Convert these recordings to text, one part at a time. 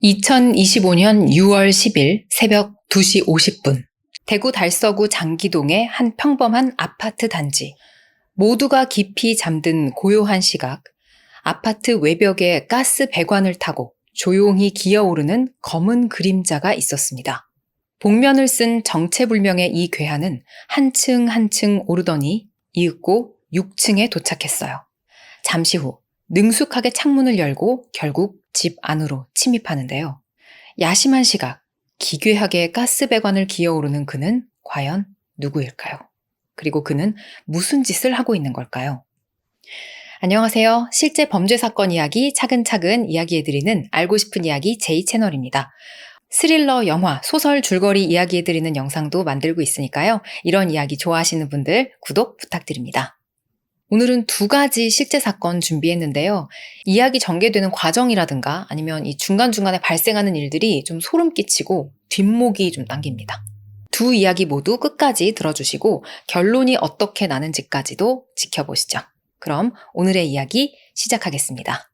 2025년 6월 10일 새벽 2시 50분. 대구 달서구 장기동의 한 평범한 아파트 단지. 모두가 깊이 잠든 고요한 시각. 아파트 외벽에 가스 배관을 타고 조용히 기어오르는 검은 그림자가 있었습니다. 복면을 쓴 정체불명의 이 괴한은 한층 한층 오르더니 이윽고 6층에 도착했어요. 잠시 후 능숙하게 창문을 열고 결국 집 안으로 침입하는데요. 야심한 시각, 기괴하게 가스 배관을 기어오르는 그는 과연 누구일까요? 그리고 그는 무슨 짓을 하고 있는 걸까요? 안녕하세요. 실제 범죄 사건 이야기 차근차근 이야기해드리는 알고 싶은 이야기 J 채널입니다. 스릴러, 영화, 소설, 줄거리 이야기해드리는 영상도 만들고 있으니까요. 이런 이야기 좋아하시는 분들 구독 부탁드립니다. 오늘은 2가지 실제 사건 준비했는데요. 이야기 전개되는 과정이라든가 아니면 이 중간중간에 발생하는 일들이 좀 소름 끼치고 뒷목이 좀 당깁니다. 2 이야기 모두 끝까지 들어주시고 결론이 어떻게 나는지까지도 지켜보시죠. 그럼 오늘의 이야기 시작하겠습니다.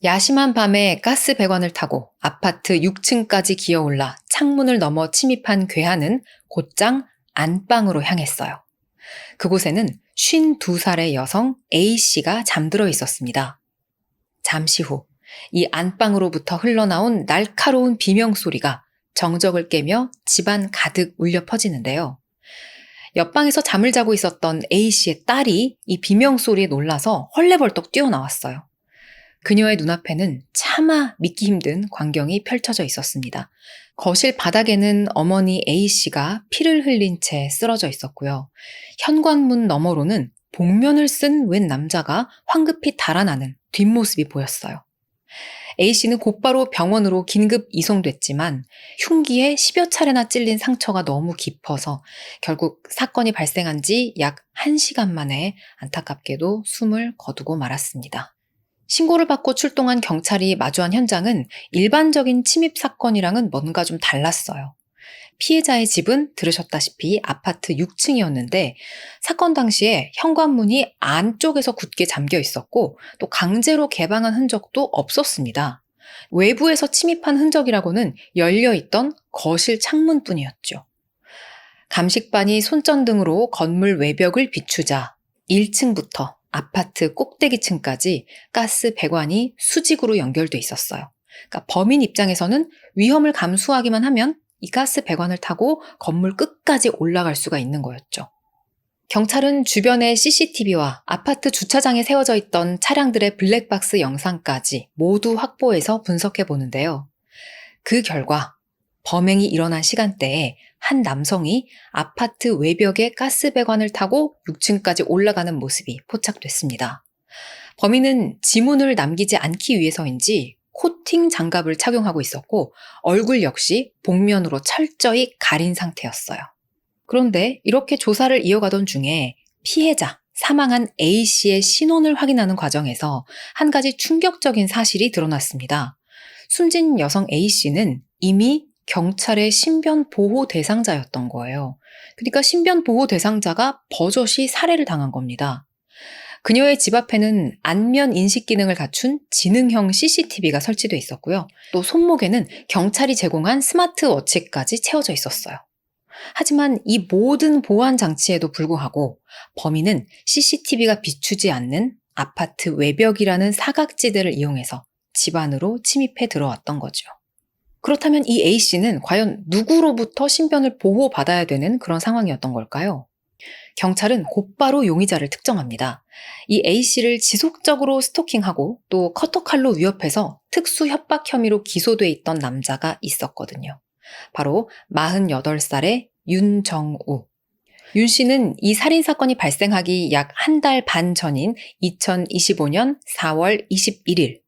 야심한 밤에 가스 배관을 타고 아파트 6층까지 기어올라 창문을 넘어 침입한 괴한은 곧장 안방으로 향했어요. 그곳에는 52살의 여성 A씨가 잠들어 있었습니다. 잠시 후 이 안방으로부터 흘러나온 날카로운 비명소리가 정적을 깨며 집안 가득 울려 퍼지는데요. 옆방에서 잠을 자고 있었던 A씨의 딸이 이 비명소리에 놀라서 헐레벌떡 뛰어나왔어요. 그녀의 눈앞에는 차마 믿기 힘든 광경이 펼쳐져 있었습니다. 거실 바닥에는 어머니 A씨가 피를 흘린 채 쓰러져 있었고요. 현관문 너머로는 복면을 쓴 웬 남자가 황급히 달아나는 뒷모습이 보였어요. A씨는 곧바로 병원으로 긴급 이송됐지만 흉기에 10여 차례나 찔린 상처가 너무 깊어서 결국 사건이 발생한 지 약 1시간 만에 안타깝게도 숨을 거두고 말았습니다. 신고를 받고 출동한 경찰이 마주한 현장은 일반적인 침입 사건이랑은 뭔가 좀 달랐어요. 피해자의 집은 들으셨다시피 아파트 6층이었는데 사건 당시에 현관문이 안쪽에서 굳게 잠겨 있었고 또 강제로 개방한 흔적도 없었습니다. 외부에서 침입한 흔적이라고는 열려있던 거실 창문뿐이었죠. 감식반이 손전등으로 건물 외벽을 비추자 1층부터 아파트 꼭대기층까지 가스 배관이 수직으로 연결돼 있었어요. 그러니까 범인 입장에서는 위험을 감수하기만 하면 이 가스 배관을 타고 건물 끝까지 올라갈 수가 있는 거였죠. 경찰은 주변의 CCTV와 아파트 주차장에 세워져 있던 차량들의 블랙박스 영상까지 모두 확보해서 분석해 보는데요. 그 결과 범행이 일어난 시간대에 한 남성이 아파트 외벽에 가스 배관을 타고 6층까지 올라가는 모습이 포착됐습니다. 범인은 지문을 남기지 않기 위해서인지 코팅 장갑을 착용하고 있었고 얼굴 역시 복면으로 철저히 가린 상태였어요. 그런데 이렇게 조사를 이어가던 중에 피해자, 사망한 A씨의 신원을 확인하는 과정에서 한 가지 충격적인 사실이 드러났습니다. 숨진 여성 A씨는 이미 경찰의 신변 보호 대상자였던 거예요. 그러니까 신변 보호 대상자가 버젓이 살해를 당한 겁니다. 그녀의 집 앞에는 안면 인식 기능을 갖춘 지능형 CCTV가 설치되어 있었고요. 또 손목에는 경찰이 제공한 스마트워치까지 채워져 있었어요. 하지만 이 모든 보안 장치에도 불구하고 범인은 CCTV가 비추지 않는 아파트 외벽이라는 사각지대를 이용해서 집 안으로 침입해 들어왔던 거죠. 그렇다면 이 A씨는 과연 누구로부터 신변을 보호받아야 되는 그런 상황이었던 걸까요? 경찰은 곧바로 용의자를 특정합니다. 이 A씨를 지속적으로 스토킹하고 또 커터칼로 위협해서 특수 협박 혐의로 기소돼 있던 남자가 있었거든요. 바로 48살의 윤정우. 윤 씨는 이 살인사건이 발생하기 약 1달 반 전인 2025년 4월 21일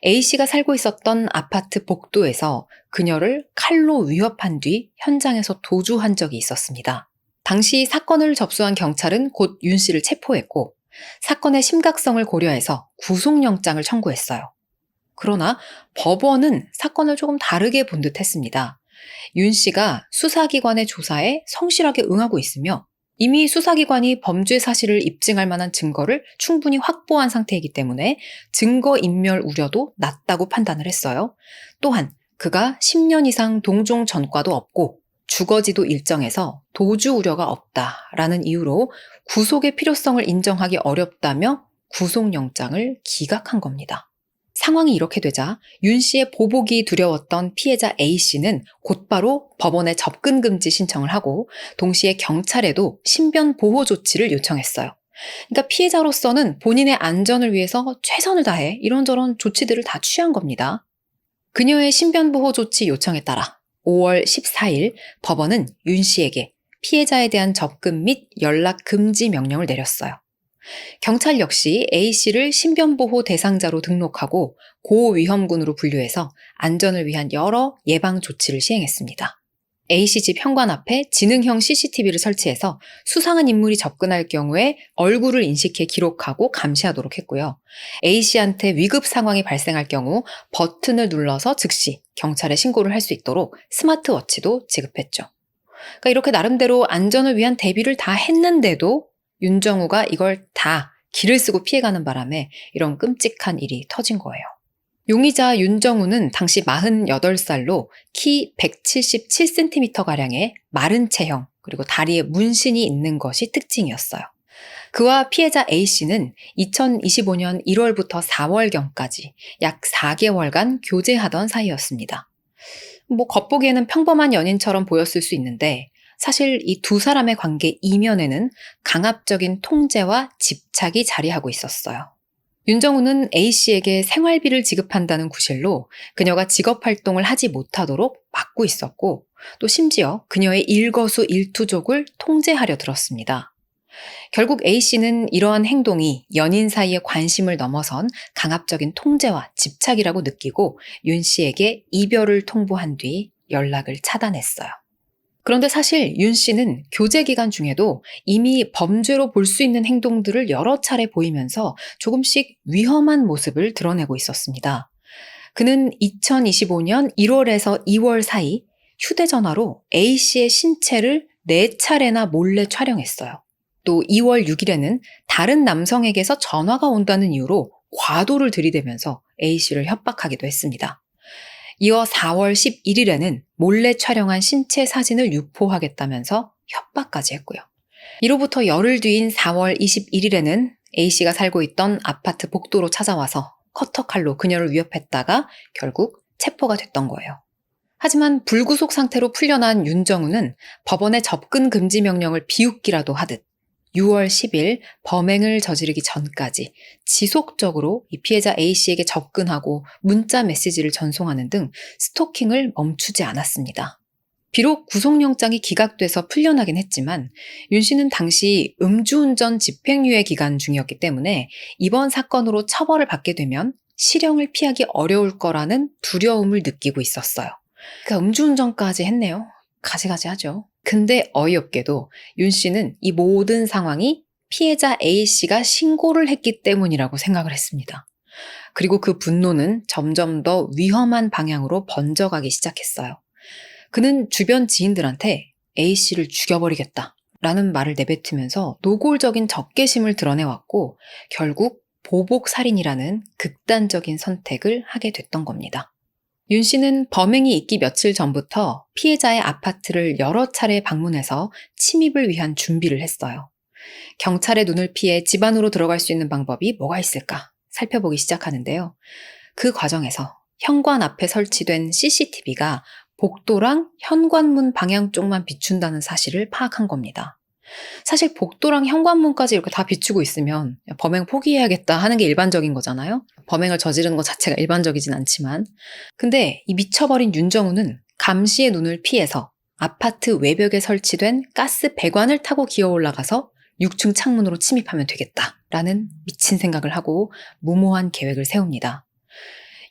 A씨가 살고 있었던 아파트 복도에서 그녀를 칼로 위협한 뒤 현장에서 도주한 적이 있었습니다. 당시 사건을 접수한 경찰은 곧 윤 씨를 체포했고 사건의 심각성을 고려해서 구속영장을 청구했어요. 그러나 법원은 사건을 조금 다르게 본 듯 했습니다. 윤 씨가 수사기관의 조사에 성실하게 응하고 있으며 이미 수사기관이 범죄 사실을 입증할 만한 증거를 충분히 확보한 상태이기 때문에 증거인멸 우려도 낮다고 판단을 했어요. 또한 그가 10년 이상 동종 전과도 없고 주거지도 일정해서 도주 우려가 없다라는 이유로 구속의 필요성을 인정하기 어렵다며 구속영장을 기각한 겁니다. 상황이 이렇게 되자 윤 씨의 보복이 두려웠던 피해자 A 씨는 곧바로 법원에 접근 금지 신청을 하고 동시에 경찰에도 신변 보호 조치를 요청했어요. 그러니까 피해자로서는 본인의 안전을 위해서 최선을 다해 이런저런 조치들을 다 취한 겁니다. 그녀의 신변 보호 조치 요청에 따라 5월 14일 법원은 윤 씨에게 피해자에 대한 접근 및 연락 금지 명령을 내렸어요. 경찰 역시 A씨를 신변보호 대상자로 등록하고 고위험군으로 분류해서 안전을 위한 여러 예방 조치를 시행했습니다. A씨 집 현관 앞에 지능형 CCTV를 설치해서 수상한 인물이 접근할 경우에 얼굴을 인식해 기록하고 감시하도록 했고요. A씨한테 위급 상황이 발생할 경우 버튼을 눌러서 즉시 경찰에 신고를 할 수 있도록 스마트워치도 지급했죠. 그러니까 이렇게 나름대로 안전을 위한 대비를 다 했는데도 윤정우가 이걸 다 기를 쓰고 피해가는 바람에 이런 끔찍한 일이 터진 거예요. 용의자 윤정우는 당시 48살로 키 177cm가량의 마른 체형, 그리고 다리에 문신이 있는 것이 특징이었어요. 그와 피해자 A씨는 2025년 1월부터 4월경까지 약 4개월간 교제하던 사이였습니다. 겉보기에는 평범한 연인처럼 보였을 수 있는데 사실 이 두 사람의 관계 이면에는 강압적인 통제와 집착이 자리하고 있었어요. 윤정우는 A씨에게 생활비를 지급한다는 구실로 그녀가 직업활동을 하지 못하도록 막고 있었고 또 심지어 그녀의 일거수일투족을 통제하려 들었습니다. 결국 A씨는 이러한 행동이 연인 사이의 관심을 넘어선 강압적인 통제와 집착이라고 느끼고 윤 씨에게 이별을 통보한 뒤 연락을 차단했어요. 그런데 사실 윤 씨는 교제 기간 중에도 이미 범죄로 볼 수 있는 행동들을 여러 차례 보이면서 조금씩 위험한 모습을 드러내고 있었습니다. 그는 2025년 1월에서 2월 사이 휴대전화로 A씨의 신체를 4차례나 몰래 촬영했어요. 또 2월 6일에는 다른 남성에게서 전화가 온다는 이유로 과도를 들이대면서 A씨를 협박하기도 했습니다. 이어 4월 11일에는 몰래 촬영한 신체 사진을 유포하겠다면서 협박까지 했고요. 이로부터 열흘 뒤인 4월 21일에는 A씨가 살고 있던 아파트 복도로 찾아와서 커터칼로 그녀를 위협했다가 결국 체포가 됐던 거예요. 하지만 불구속 상태로 풀려난 윤정우는 법원의 접근 금지 명령을 비웃기라도 하듯 6월 10일 범행을 저지르기 전까지 지속적으로 이 피해자 A씨에게 접근하고 문자 메시지를 전송하는 등 스토킹을 멈추지 않았습니다. 비록 구속영장이 기각돼서 풀려나긴 했지만 윤 씨는 당시 음주운전 집행유예 기간 중이었기 때문에 이번 사건으로 처벌을 받게 되면 실형을 피하기 어려울 거라는 두려움을 느끼고 있었어요. 그러니까 음주운전까지 했네요. 가지가지하죠. 근데 어이없게도 윤 씨는 이 모든 상황이 피해자 A씨가 신고를 했기 때문이라고 생각을 했습니다. 그리고 그 분노는 점점 더 위험한 방향으로 번져가기 시작했어요. 그는 주변 지인들한테 A씨를 죽여버리겠다 라는 말을 내뱉으면서 노골적인 적개심을 드러내왔고 결국 보복살인이라는 극단적인 선택을 하게 됐던 겁니다. 윤 씨는 범행이 있기 며칠 전부터 피해자의 아파트를 여러 차례 방문해서 침입을 위한 준비를 했어요. 경찰의 눈을 피해 집 안으로 들어갈 수 있는 방법이 뭐가 있을까 살펴보기 시작하는데요. 그 과정에서 현관 앞에 설치된 CCTV가 복도랑 현관문 방향 쪽만 비춘다는 사실을 파악한 겁니다. 사실 복도랑 현관문까지 이렇게 다 비추고 있으면 범행 포기해야겠다 하는 게 일반적인 거잖아요. 범행을 저지르는 것 자체가 일반적이진 않지만. 근데 이 미쳐버린 윤정우는 감시의 눈을 피해서 아파트 외벽에 설치된 가스 배관을 타고 기어 올라가서 6층 창문으로 침입하면 되겠다라는 미친 생각을 하고 무모한 계획을 세웁니다.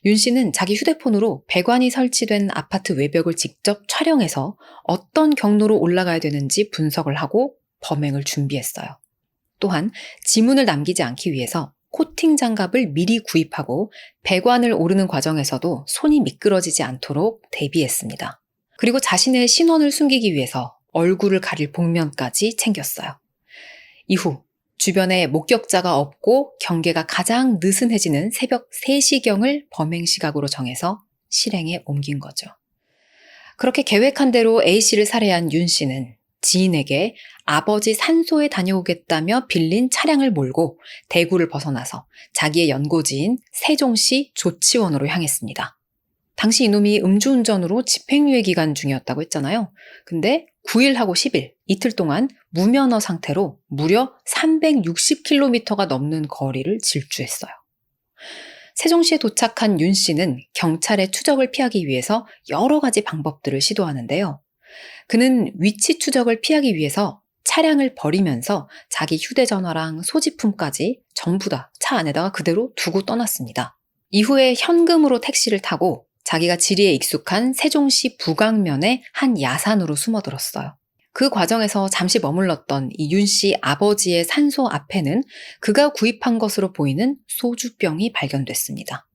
윤 씨는 자기 휴대폰으로 배관이 설치된 아파트 외벽을 직접 촬영해서 어떤 경로로 올라가야 되는지 분석을 하고 범행을 준비했어요. 또한 지문을 남기지 않기 위해서 코팅 장갑을 미리 구입하고 배관을 오르는 과정에서도 손이 미끄러지지 않도록 대비했습니다. 그리고 자신의 신원을 숨기기 위해서 얼굴을 가릴 복면까지 챙겼어요. 이후 주변에 목격자가 없고 경계가 가장 느슨해지는 새벽 3시경을 범행 시각으로 정해서 실행에 옮긴 거죠. 그렇게 계획한 대로 A씨를 살해한 윤씨는 지인에게 아버지 산소에 다녀오겠다며 빌린 차량을 몰고 대구를 벗어나서 자기의 연고지인 세종시 조치원으로 향했습니다. 당시 이놈이 음주운전으로 집행유예 기간 중이었다고 했잖아요. 근데 9일하고 10일, 이틀 동안 무면허 상태로 무려 360km가 넘는 거리를 질주했어요. 세종시에 도착한 윤 씨는 경찰의 추적을 피하기 위해서 여러 가지 방법들을 시도하는데요. 그는 위치 추적을 피하기 위해서 차량을 버리면서 자기 휴대전화랑 소지품까지 전부 다 차 안에다가 그대로 두고 떠났습니다. 이후에 현금으로 택시를 타고 자기가 지리에 익숙한 세종시 북앙면의 한 야산으로 숨어들었어요. 그 과정에서 잠시 머물렀던 이 윤 씨 아버지의 산소 앞에는 그가 구입한 것으로 보이는 소주병이 발견됐습니다.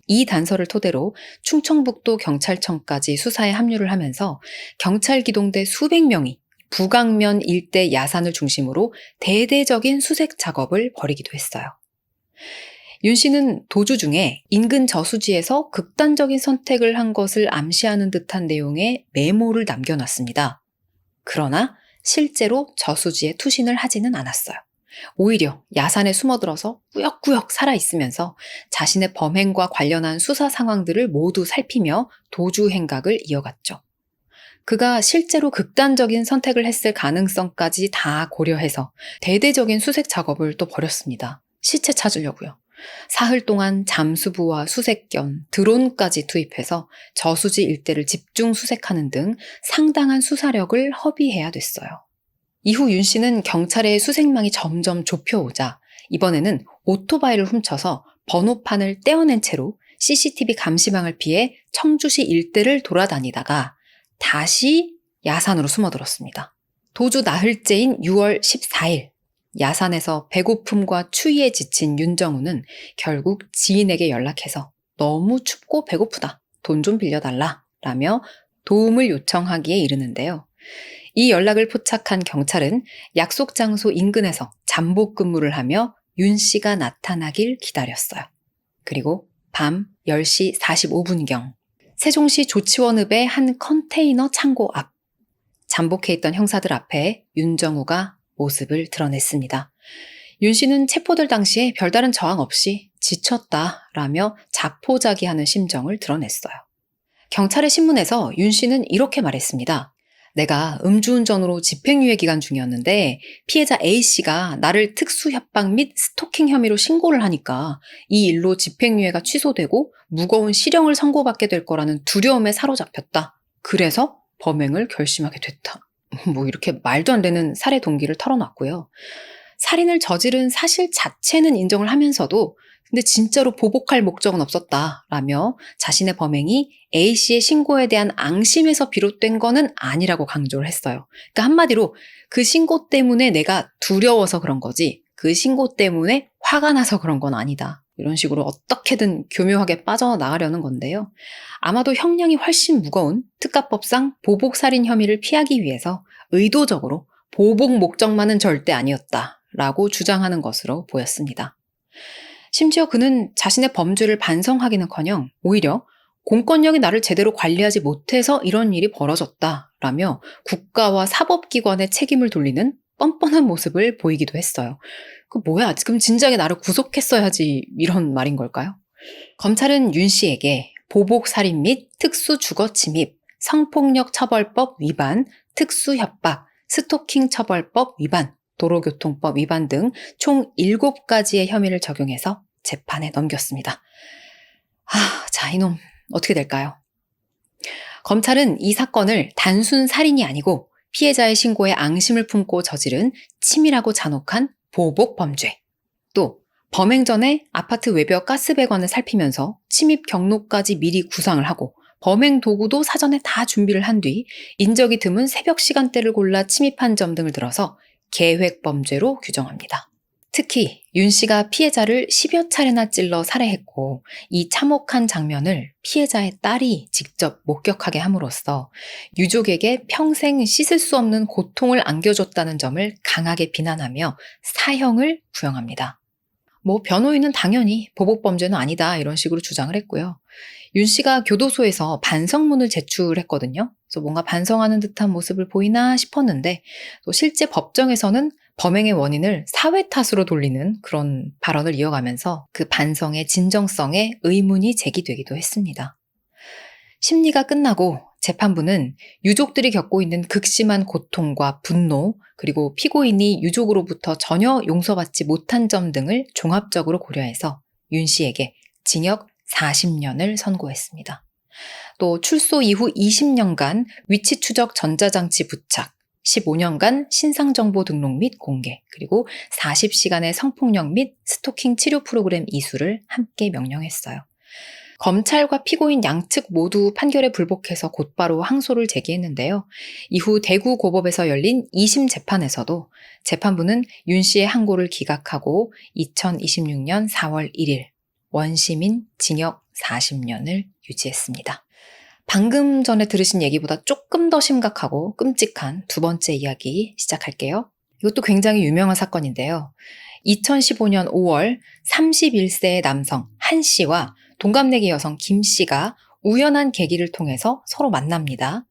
이 단서를 토대로 충청북도 경찰청까지 수사에 합류를 하면서 경찰 기동대 수백 명이 북앙면 일대 야산을 중심으로 대대적인 수색 작업을 벌이기도 했어요. 윤 씨는 도주 중에 인근 저수지에서 극단적인 선택을 한 것을 암시하는 듯한 내용의 메모를 남겨놨습니다. 그러나 실제로 저수지에 투신을 하지는 않았어요. 오히려 야산에 숨어들어서 꾸역꾸역 살아있으면서 자신의 범행과 관련한 수사 상황들을 모두 살피며 도주 행각을 이어갔죠. 그가 실제로 극단적인 선택을 했을 가능성까지 다 고려해서 대대적인 수색 작업을 또 벌였습니다. 시체 찾으려고요. 사흘 동안 잠수부와 수색견, 드론까지 투입해서 저수지 일대를 집중 수색하는 등 상당한 수사력을 허비해야 됐어요. 이후 윤 씨는 경찰의 수색망이 점점 좁혀오자 이번에는 오토바이를 훔쳐서 번호판을 떼어낸 채로 CCTV 감시망을 피해 청주시 일대를 돌아다니다가 다시 야산으로 숨어들었습니다. 도주 나흘째인 6월 14일 야산에서 배고픔과 추위에 지친 윤정우는 결국 지인에게 연락해서 너무 춥고 배고프다. 돈 좀 빌려달라. 라며 도움을 요청하기에 이르는데요. 이 연락을 포착한 경찰은 약속 장소 인근에서 잠복 근무를 하며 윤 씨가 나타나길 기다렸어요. 그리고 밤 10시 45분경 세종시 조치원읍의 한 컨테이너 창고 앞 잠복해 있던 형사들 앞에 윤정우가 모습을 드러냈습니다. 윤 씨는 체포될 당시에 별다른 저항 없이 지쳤다라며 자포자기하는 심정을 드러냈어요. 경찰의 신문에서 윤 씨는 이렇게 말했습니다. 내가 음주운전으로 집행유예 기간 중이었는데 피해자 A씨가 나를 특수협박 및 스토킹 혐의로 신고를 하니까 이 일로 집행유예가 취소되고 무거운 실형을 선고받게 될 거라는 두려움에 사로잡혔다. 그래서 범행을 결심하게 됐다. 뭐 이렇게 말도 안 되는 살해 동기를 털어놨고요. 살인을 저지른 사실 자체는 인정을 하면서도 근데 진짜로 보복할 목적은 없었다라며 자신의 범행이 A씨의 신고에 대한 앙심에서 비롯된 거는 아니라고 강조를 했어요. 그러니까 한마디로 그 신고 때문에 내가 두려워서 그런 거지 그 신고 때문에 화가 나서 그런 건 아니다. 이런 식으로 어떻게든 교묘하게 빠져나가려는 건데요. 아마도 형량이 훨씬 무거운 특가법상 보복살인 혐의를 피하기 위해서 의도적으로 보복 목적만은 절대 아니었다라고 주장하는 것으로 보였습니다. 심지어 그는 자신의 범죄를 반성하기는커녕 오히려 공권력이 나를 제대로 관리하지 못해서 이런 일이 벌어졌다라며 국가와 사법기관의 책임을 돌리는 뻔뻔한 모습을 보이기도 했어요. 그 뭐야, 지금 진작에 나를 구속했어야지 이런 말인 걸까요? 검찰은 윤 씨에게 보복살인 및 특수주거침입, 성폭력처벌법 위반, 특수협박, 스토킹처벌법 위반, 도로교통법 위반 등 총 7가지의 혐의를 적용해서 재판에 넘겼습니다. 자, 이놈 어떻게 될까요? 검찰은 이 사건을 단순 살인이 아니고 피해자의 신고에 앙심을 품고 저지른 치밀하고 잔혹한 보복 범죄, 또 범행 전에 아파트 외벽 가스배관을 살피면서 침입 경로까지 미리 구상을 하고 범행 도구도 사전에 다 준비를 한 뒤 인적이 드문 새벽 시간대를 골라 침입한 점 등을 들어서 계획 범죄로 규정합니다. 특히 윤 씨가 피해자를 10여 차례나 찔러 살해했고 이 참혹한 장면을 피해자의 딸이 직접 목격하게 함으로써 유족에게 평생 씻을 수 없는 고통을 안겨줬다는 점을 강하게 비난하며 사형을 구형합니다. 변호인은 당연히 보복범죄는 아니다 이런 식으로 주장을 했고요. 윤 씨가 교도소에서 반성문을 제출했거든요. 그래서 뭔가 반성하는 듯한 모습을 보이나 싶었는데 또 실제 법정에서는 범행의 원인을 사회 탓으로 돌리는 그런 발언을 이어가면서 그 반성의 진정성에 의문이 제기되기도 했습니다. 심리가 끝나고 재판부는 유족들이 겪고 있는 극심한 고통과 분노, 그리고 피고인이 유족으로부터 전혀 용서받지 못한 점 등을 종합적으로 고려해서 윤 씨에게 징역 40년을 선고했습니다. 또 출소 이후 20년간 위치 추적 전자장치 부착, 15년간 신상정보 등록 및 공개, 그리고 40시간의 성폭력 및 스토킹 치료 프로그램 이수를 함께 명령했어요. 검찰과 피고인 양측 모두 판결에 불복해서 곧바로 항소를 제기했는데요. 이후 대구고법에서 열린 2심 재판에서도 재판부는 윤 씨의 항고를 기각하고 2026년 4월 1일 원심인 징역 40년을 유지했습니다. 방금 전에 들으신 얘기보다 조금 더 심각하고 끔찍한 두 번째 이야기 시작할게요. 이것도 굉장히 유명한 사건인데요. 2015년 5월 31세의 남성 한 씨와 동갑내기 여성 김 씨가 우연한 계기를 통해서 서로 만납니다.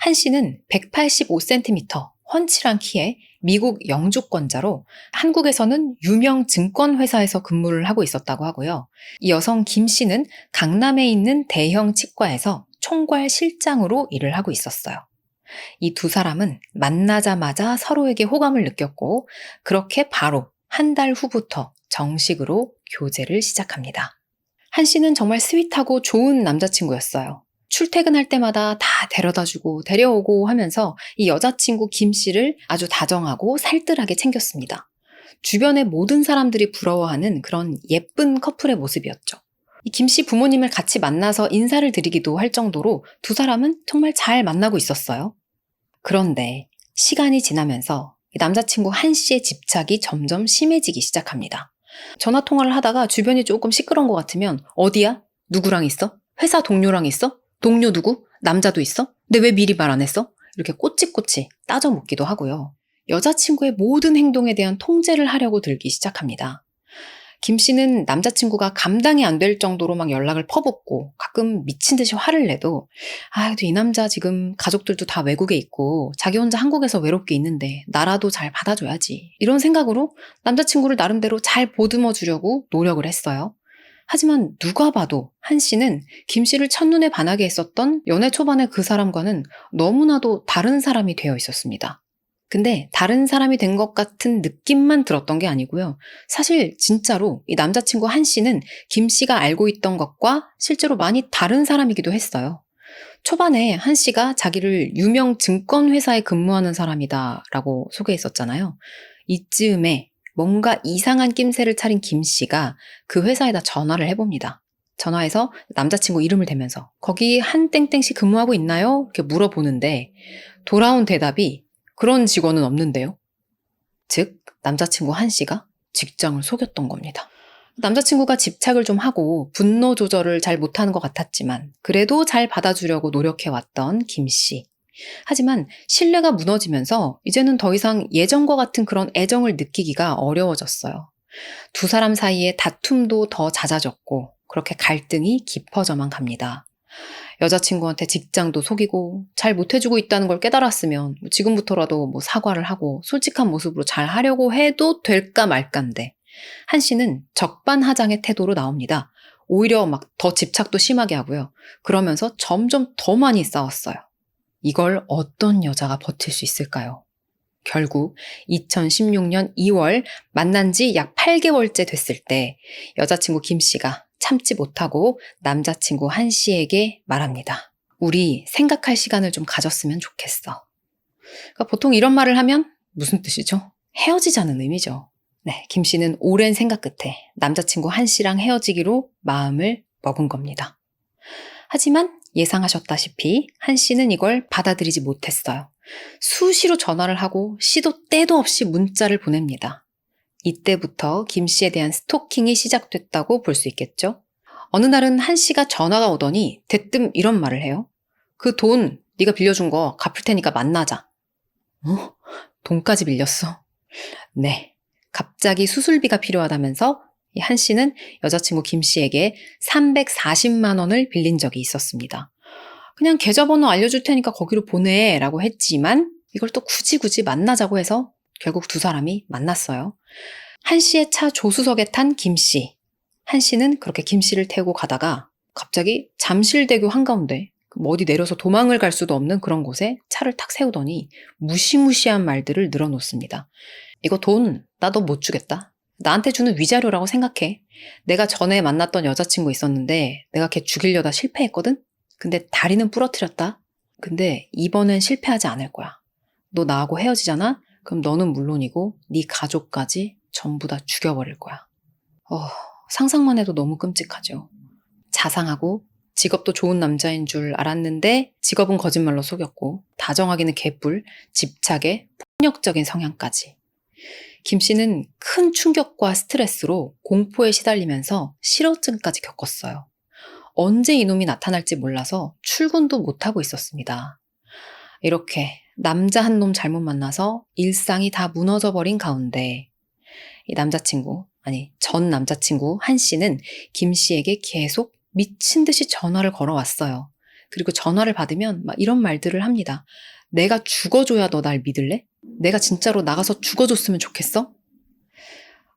한 씨는 185cm, 훤칠한 키에 미국 영주권자로 한국에서는 유명 증권회사에서 근무를 하고 있었다고 하고요. 이 여성 김 씨는 강남에 있는 대형 치과에서 총괄 실장으로 일을 하고 있었어요. 이 두 사람은 만나자마자 서로에게 호감을 느꼈고 그렇게 바로 한 달 후부터 정식으로 교제를 시작합니다. 한 씨는 정말 스윗하고 좋은 남자친구였어요. 출퇴근할 때마다 다 데려다주고 데려오고 하면서 이 여자친구 김 씨를 아주 다정하고 살뜰하게 챙겼습니다. 주변의 모든 사람들이 부러워하는 그런 예쁜 커플의 모습이었죠. 이 김 씨 부모님을 같이 만나서 인사를 드리기도 할 정도로 두 사람은 정말 잘 만나고 있었어요. 그런데 시간이 지나면서 남자친구 한 씨의 집착이 점점 심해지기 시작합니다. 전화 통화를 하다가 주변이 조금 시끄러운 것 같으면 어디야? 누구랑 있어? 회사 동료랑 있어? 동료 누구? 남자도 있어? 근데 왜 미리 말 안 했어? 이렇게 꼬치꼬치 따져 묻기도 하고요. 여자친구의 모든 행동에 대한 통제를 하려고 들기 시작합니다. 김 씨는 남자친구가 감당이 안 될 정도로 막 연락을 퍼붓고 가끔 미친 듯이 화를 내도 이 남자 지금 가족들도 다 외국에 있고 자기 혼자 한국에서 외롭게 있는데 나라도 잘 받아줘야지. 이런 생각으로 남자친구를 나름대로 잘 보듬어 주려고 노력을 했어요. 하지만 누가 봐도 한 씨는 김 씨를 첫눈에 반하게 했었던 연애 초반의 그 사람과는 너무나도 다른 사람이 되어 있었습니다. 근데 다른 사람이 된 것 같은 느낌만 들었던 게 아니고요. 사실 진짜로 이 남자친구 한 씨는 김 씨가 알고 있던 것과 실제로 많이 다른 사람이기도 했어요. 초반에 한 씨가 자기를 유명 증권회사에 근무하는 사람이다라고 소개했었잖아요. 이쯤에 뭔가 이상한 낌새를 차린 김 씨가 그 회사에다 전화를 해봅니다. 전화해서 남자친구 이름을 대면서 거기 한 땡땡씨 근무하고 있나요? 이렇게 물어보는데 돌아온 대답이 그런 직원은 없는데요. 즉 남자친구 한 씨가 직장을 속였던 겁니다. 남자친구가 집착을 좀 하고 분노 조절을 잘 못하는 것 같았지만 그래도 잘 받아주려고 노력해왔던 김 씨. 하지만 신뢰가 무너지면서 이제는 더 이상 예전과 같은 그런 애정을 느끼기가 어려워졌어요. 두 사람 사이에 다툼도 더 잦아졌고 그렇게 갈등이 깊어져만 갑니다. 여자친구한테 직장도 속이고 잘 못해주고 있다는 걸 깨달았으면 지금부터라도 사과를 하고 솔직한 모습으로 잘 하려고 해도 될까 말까인데 한 씨는 적반하장의 태도로 나옵니다. 오히려 더 집착도 심하게 하고요. 그러면서 점점 더 많이 싸웠어요. 이걸 어떤 여자가 버틸 수 있을까요? 결국 2016년 2월 만난 지 약 8개월째 됐을 때 여자친구 김 씨가 참지 못하고 남자친구 한 씨에게 말합니다. 우리 생각할 시간을 좀 가졌으면 좋겠어. 그러니까 보통 이런 말을 하면 무슨 뜻이죠? 헤어지자는 의미죠. 네, 김 씨는 오랜 생각 끝에 남자친구 한 씨랑 헤어지기로 마음을 먹은 겁니다. 하지만 예상하셨다시피 한 씨는 이걸 받아들이지 못했어요. 수시로 전화를 하고 시도 때도 없이 문자를 보냅니다. 이때부터 김 씨에 대한 스토킹이 시작됐다고 볼 수 있겠죠. 어느 날은 한 씨가 전화가 오더니 대뜸 이런 말을 해요. 그 돈 네가 빌려준 거 갚을 테니까 만나자. 돈까지 빌렸어? 네. 갑자기 수술비가 필요하다면서 이 한 씨는 여자친구 김 씨에게 340만 원을 빌린 적이 있었습니다. 그냥 계좌번호 알려줄 테니까 거기로 보내 라고 했지만 이걸 또 굳이 만나자고 해서 결국 두 사람이 만났어요. 한 씨의 차 조수석에 탄 김 씨. 한 씨는 그렇게 김 씨를 태우고 가다가 갑자기 잠실대교 한가운데 뭐 어디 내려서 도망을 갈 수도 없는 그런 곳에 차를 탁 세우더니 무시무시한 말들을 늘어놓습니다. 이거 돈 나 너 못 주겠다. 나한테 주는 위자료라고 생각해. 내가 전에 만났던 여자친구 있었는데 내가 걔 죽이려다 실패했거든? 근데 다리는 부러뜨렸다. 근데 이번엔 실패하지 않을 거야. 너 나하고 헤어지잖아? 그럼 너는 물론이고 네 가족까지 전부 다 죽여버릴 거야. 상상만 해도 너무 끔찍하죠. 자상하고 직업도 좋은 남자인 줄 알았는데 직업은 거짓말로 속였고 다정하기는 개뿔, 집착에 폭력적인 성향까지. 김 씨는 큰 충격과 스트레스로 공포에 시달리면서 실어증까지 겪었어요. 언제 이놈이 나타날지 몰라서 출근도 못하고 있었습니다. 이렇게 남자 한 놈 잘못 만나서 일상이 다 무너져 버린 가운데 이 전 남자친구 한 씨는 김 씨에게 계속 미친 듯이 전화를 걸어왔어요. 그리고 전화를 받으면 막 이런 말들을 합니다. 내가 죽어줘야 너 날 믿을래? 내가 진짜로 나가서 죽어줬으면 좋겠어?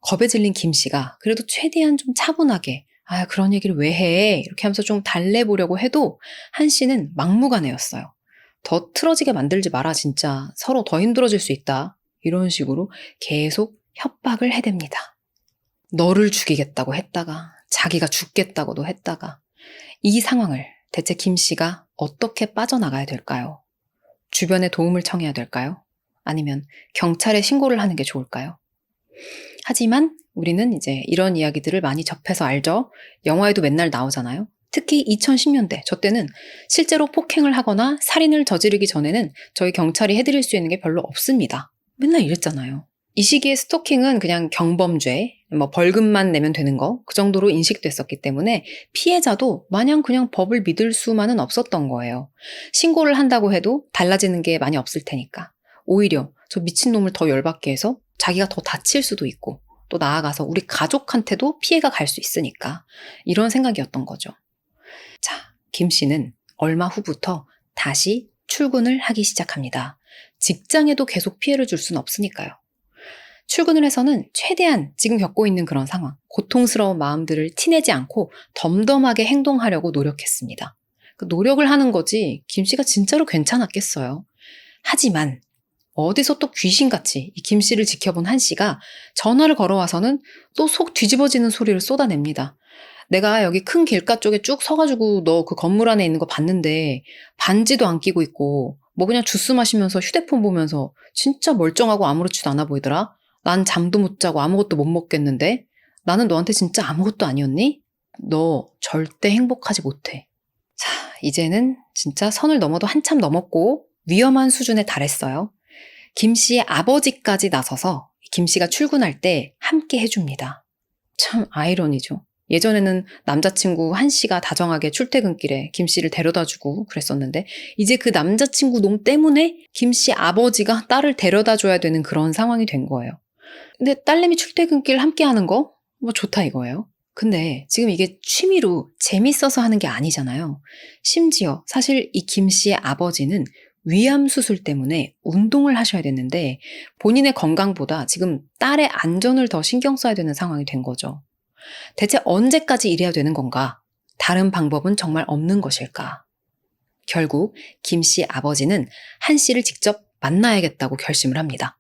겁에 질린 김 씨가 그래도 최대한 좀 차분하게 그런 얘기를 왜 해? 이렇게 하면서 좀 달래보려고 해도 한 씨는 막무가내였어요. 더 틀어지게 만들지 마라 진짜. 서로 더 힘들어질 수 있다. 이런 식으로 계속 협박을 해댑니다. 너를 죽이겠다고 했다가 자기가 죽겠다고도 했다가 이 상황을 대체 김 씨가 어떻게 빠져나가야 될까요? 주변에 도움을 청해야 될까요? 아니면 경찰에 신고를 하는 게 좋을까요? 하지만 우리는 이제 이런 이야기들을 많이 접해서 알죠? 영화에도 맨날 나오잖아요. 특히 2010년대, 저 때는 실제로 폭행을 하거나 살인을 저지르기 전에는 저희 경찰이 해드릴 수 있는 게 별로 없습니다. 맨날 이랬잖아요. 이 시기에 스토킹은 그냥 경범죄, 벌금만 내면 되는 거, 그 정도로 인식됐었기 때문에 피해자도 마냥 그냥 법을 믿을 수만은 없었던 거예요. 신고를 한다고 해도 달라지는 게 많이 없을 테니까. 오히려 저 미친놈을 더 열받게 해서 자기가 더 다칠 수도 있고 또 나아가서 우리 가족한테도 피해가 갈 수 있으니까 이런 생각이었던 거죠. 자, 김 씨는 얼마 후부터 다시 출근을 하기 시작합니다. 직장에도 계속 피해를 줄 수는 없으니까요. 출근을 해서는 최대한 지금 겪고 있는 그런 상황, 고통스러운 마음들을 티내지 않고 덤덤하게 행동하려고 노력했습니다. 그 노력을 하는 거지 김 씨가 진짜로 괜찮았겠어요. 하지만 어디서 또 귀신같이 이 김 씨를 지켜본 한 씨가 전화를 걸어와서는 또 속 뒤집어지는 소리를 쏟아냅니다. 내가 여기 큰 길가 쪽에 쭉 서가지고 너 그 건물 안에 있는 거 봤는데 반지도 안 끼고 있고 뭐 그냥 주스 마시면서 휴대폰 보면서 진짜 멀쩡하고 아무렇지도 않아 보이더라. 난 잠도 못 자고 아무것도 못 먹겠는데 나는 너한테 진짜 아무것도 아니었니? 너 절대 행복하지 못해. 자, 이제는 진짜 선을 넘어도 한참 넘었고 위험한 수준에 달했어요. 김 씨의 아버지까지 나서서 김 씨가 출근할 때 함께 해줍니다. 참 아이러니죠. 예전에는 남자친구 한 씨가 다정하게 출퇴근길에 김 씨를 데려다주고 그랬었는데 이제 그 남자친구 놈 때문에 김 씨 아버지가 딸을 데려다줘야 되는 그런 상황이 된 거예요. 근데 딸내미 출퇴근길 함께 하는 거? 뭐 좋다 이거예요. 근데 지금 이게 취미로 재밌어서 하는 게 아니잖아요. 심지어 사실 이 김 씨의 아버지는 위암 수술 때문에 운동을 하셔야 됐는데 본인의 건강보다 지금 딸의 안전을 더 신경 써야 되는 상황이 된 거죠. 대체 언제까지 이래야 되는 건가? 다른 방법은 정말 없는 것일까? 결국 김 씨 아버지는 한 씨를 직접 만나야겠다고 결심을 합니다.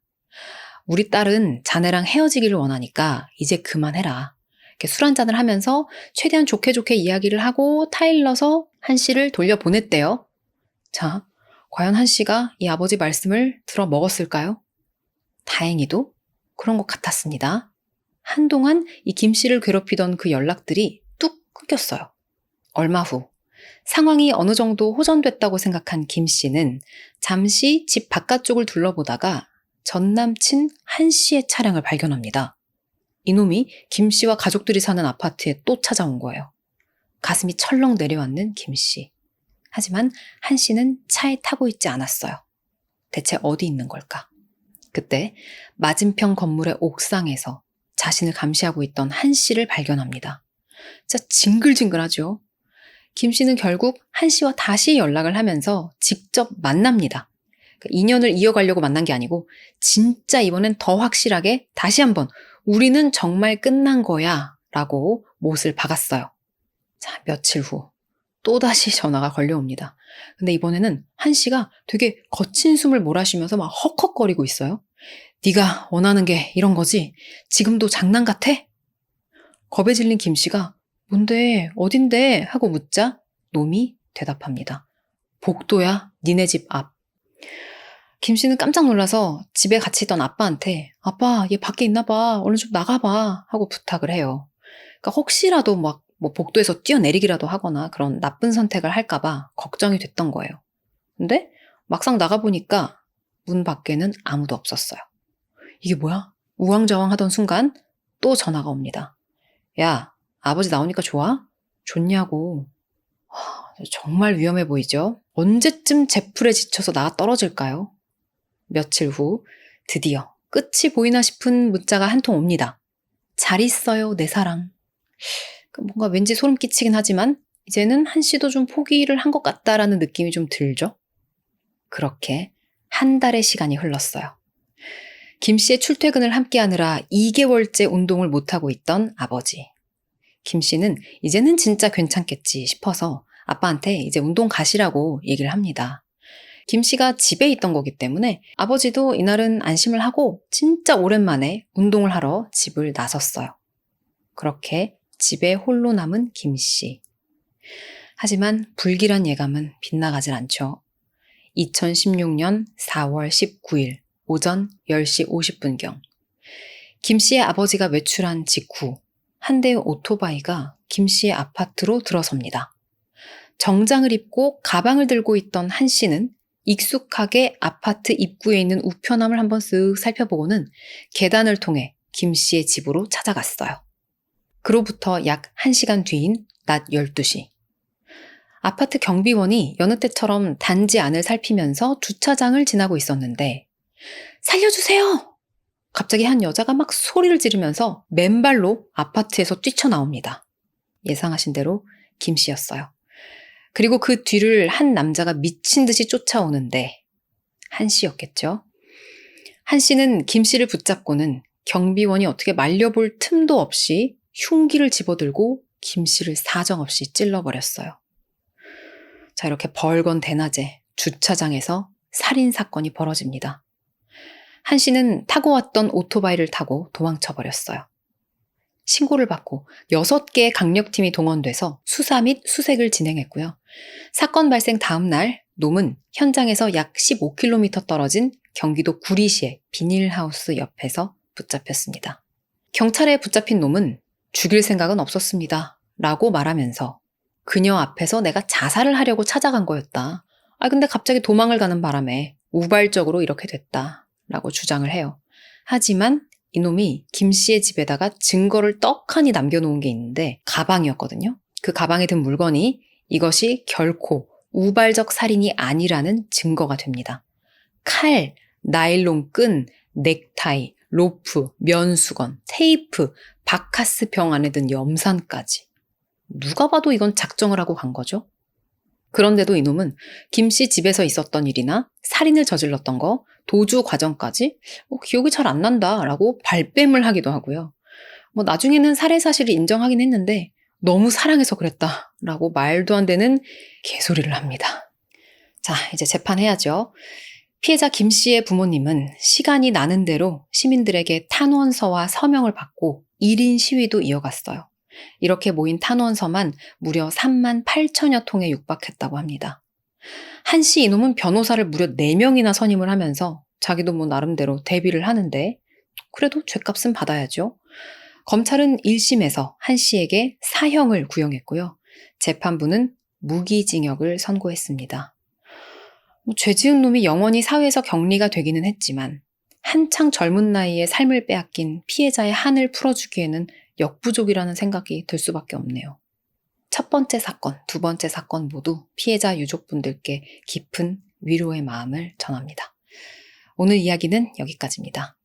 우리 딸은 자네랑 헤어지기를 원하니까 이제 그만해라. 이렇게 술 한잔을 하면서 최대한 좋게 이야기를 하고 타일러서 한 씨를 돌려보냈대요. 자, 과연 한 씨가 이 아버지 말씀을 들어 먹었을까요? 다행히도 그런 것 같았습니다. 한동안 이 김 씨를 괴롭히던 그 연락들이 뚝 끊겼어요. 얼마 후 상황이 어느 정도 호전됐다고 생각한 김 씨는 잠시 집 바깥쪽을 둘러보다가 전 남친 한 씨의 차량을 발견합니다. 이놈이 김 씨와 가족들이 사는 아파트에 또 찾아온 거예요. 가슴이 철렁 내려앉는 김 씨. 하지만 한 씨는 차에 타고 있지 않았어요. 대체 어디 있는 걸까? 그때 맞은편 건물의 옥상에서 자신을 감시하고 있던 한 씨를 발견합니다. 진짜 징글징글하죠. 김 씨는 결국 한 씨와 다시 연락을 하면서 직접 만납니다. 인연을 이어가려고 만난 게 아니고 진짜 이번엔 더 확실하게 다시 한번 우리는 정말 끝난 거야 라고 못을 박았어요. 자, 며칠 후 또다시 전화가 걸려옵니다. 근데 이번에는 한 씨가 되게 거친 숨을 몰아쉬면서 막 헉헉거리고 있어요. 네가 원하는 게 이런 거지? 지금도 장난 같아? 겁에 질린 김 씨가 뭔데 어딘데 하고 묻자 놈이 대답합니다. 복도야, 니네 집 앞. 김 씨는 깜짝 놀라서 집에 같이 있던 아빠한테 아빠 얘 밖에 있나 봐 얼른 좀 나가봐 하고 부탁을 해요. 그러니까 혹시라도 막 뭐 복도에서 뛰어내리기라도 하거나 그런 나쁜 선택을 할까 봐 걱정이 됐던 거예요. 근데 막상 나가보니까 문 밖에는 아무도 없었어요. 이게 뭐야? 우왕좌왕 하던 순간 또 전화가 옵니다. 야, 아버지 나오니까 좋아? 좋냐고. 정말 위험해 보이죠? 언제쯤 제풀에 지쳐서 나가 떨어질까요? 며칠 후 드디어 끝이 보이나 싶은 문자가 한 통 옵니다. 잘 있어요, 내 사랑. 뭔가 왠지 소름 끼치긴 하지만 이제는 한 씨도 좀 포기를 한 것 같다라는 느낌이 좀 들죠? 그렇게 한 달의 시간이 흘렀어요. 김 씨의 출퇴근을 함께하느라 2개월째 운동을 못하고 있던 아버지. 김 씨는 이제는 진짜 괜찮겠지 싶어서 아빠한테 이제 운동 가시라고 얘기를 합니다. 김 씨가 집에 있던 거기 때문에 아버지도 이날은 안심을 하고 진짜 오랜만에 운동을 하러 집을 나섰어요. 그렇게 집에 홀로 남은 김 씨. 하지만 불길한 예감은 빗나가질 않죠. 2016년 4월 19일 오전 10시 50분경 김 씨의 아버지가 외출한 직후 한 대의 오토바이가 김 씨의 아파트로 들어섭니다. 정장을 입고 가방을 들고 있던 한 씨는 익숙하게 아파트 입구에 있는 우편함을 한번 쓱 살펴보고는 계단을 통해 김 씨의 집으로 찾아갔어요. 그로부터 약 1시간 뒤인 낮 12시. 아파트 경비원이 여느 때처럼 단지 안을 살피면서 주차장을 지나고 있었는데 살려주세요! 갑자기 한 여자가 막 소리를 지르면서 맨발로 아파트에서 뛰쳐나옵니다. 예상하신 대로 김 씨였어요. 그리고 그 뒤를 한 남자가 미친 듯이 쫓아오는데 한 씨였겠죠. 한 씨는 김 씨를 붙잡고는 경비원이 어떻게 말려볼 틈도 없이 흉기를 집어들고 김 씨를 사정없이 찔러버렸어요. 자, 이렇게 벌건 대낮에 주차장에서 살인사건이 벌어집니다. 한 씨는 타고 왔던 오토바이를 타고 도망쳐버렸어요. 신고를 받고 6개의 강력팀이 동원돼서 수사 및 수색을 진행했고요. 사건 발생 다음 날 놈은 현장에서 약 15km 떨어진 경기도 구리시의 비닐하우스 옆에서 붙잡혔습니다. 경찰에 붙잡힌 놈은 죽일 생각은 없었습니다. 라고 말하면서 그녀 앞에서 내가 자살을 하려고 찾아간 거였다. 근데 갑자기 도망을 가는 바람에 우발적으로 이렇게 됐다. 라고 주장을 해요. 하지만 이놈이 김 씨의 집에다가 증거를 떡하니 남겨놓은 게 있는데 가방이었거든요. 그 가방에 든 물건이 이것이 결코 우발적 살인이 아니라는 증거가 됩니다. 칼, 나일론 끈, 넥타이, 로프, 면수건, 테이프, 바카스 병 안에 든 염산까지. 누가 봐도 이건 작정을 하고 간 거죠. 그런데도 이놈은 김 씨 집에서 있었던 일이나 살인을 저질렀던 거, 도주 과정까지 기억이 잘 안 난다라고 발뺌을 하기도 하고요. 나중에는 살해 사실을 인정하긴 했는데 너무 사랑해서 그랬다라고 말도 안 되는 개소리를 합니다. 자, 이제 재판해야죠. 피해자 김 씨의 부모님은 시간이 나는 대로 시민들에게 탄원서와 서명을 받고 1인 시위도 이어갔어요. 이렇게 모인 탄원서만 무려 3만 8천여 통에 육박했다고 합니다. 한 씨 이놈은 변호사를 무려 4명이나 선임을 하면서 자기도 나름대로 대비를 하는데 그래도 죗값은 받아야죠. 검찰은 1심에서 한 씨에게 사형을 구형했고요. 재판부는 무기징역을 선고했습니다. 죄 지은 놈이 영원히 사회에서 격리가 되기는 했지만 한창 젊은 나이에 삶을 빼앗긴 피해자의 한을 풀어주기에는 역부족이라는 생각이 들 수밖에 없네요. 첫 번째 사건, 두 번째 사건 모두 피해자 유족분들께 깊은 위로의 마음을 전합니다. 오늘 이야기는 여기까지입니다.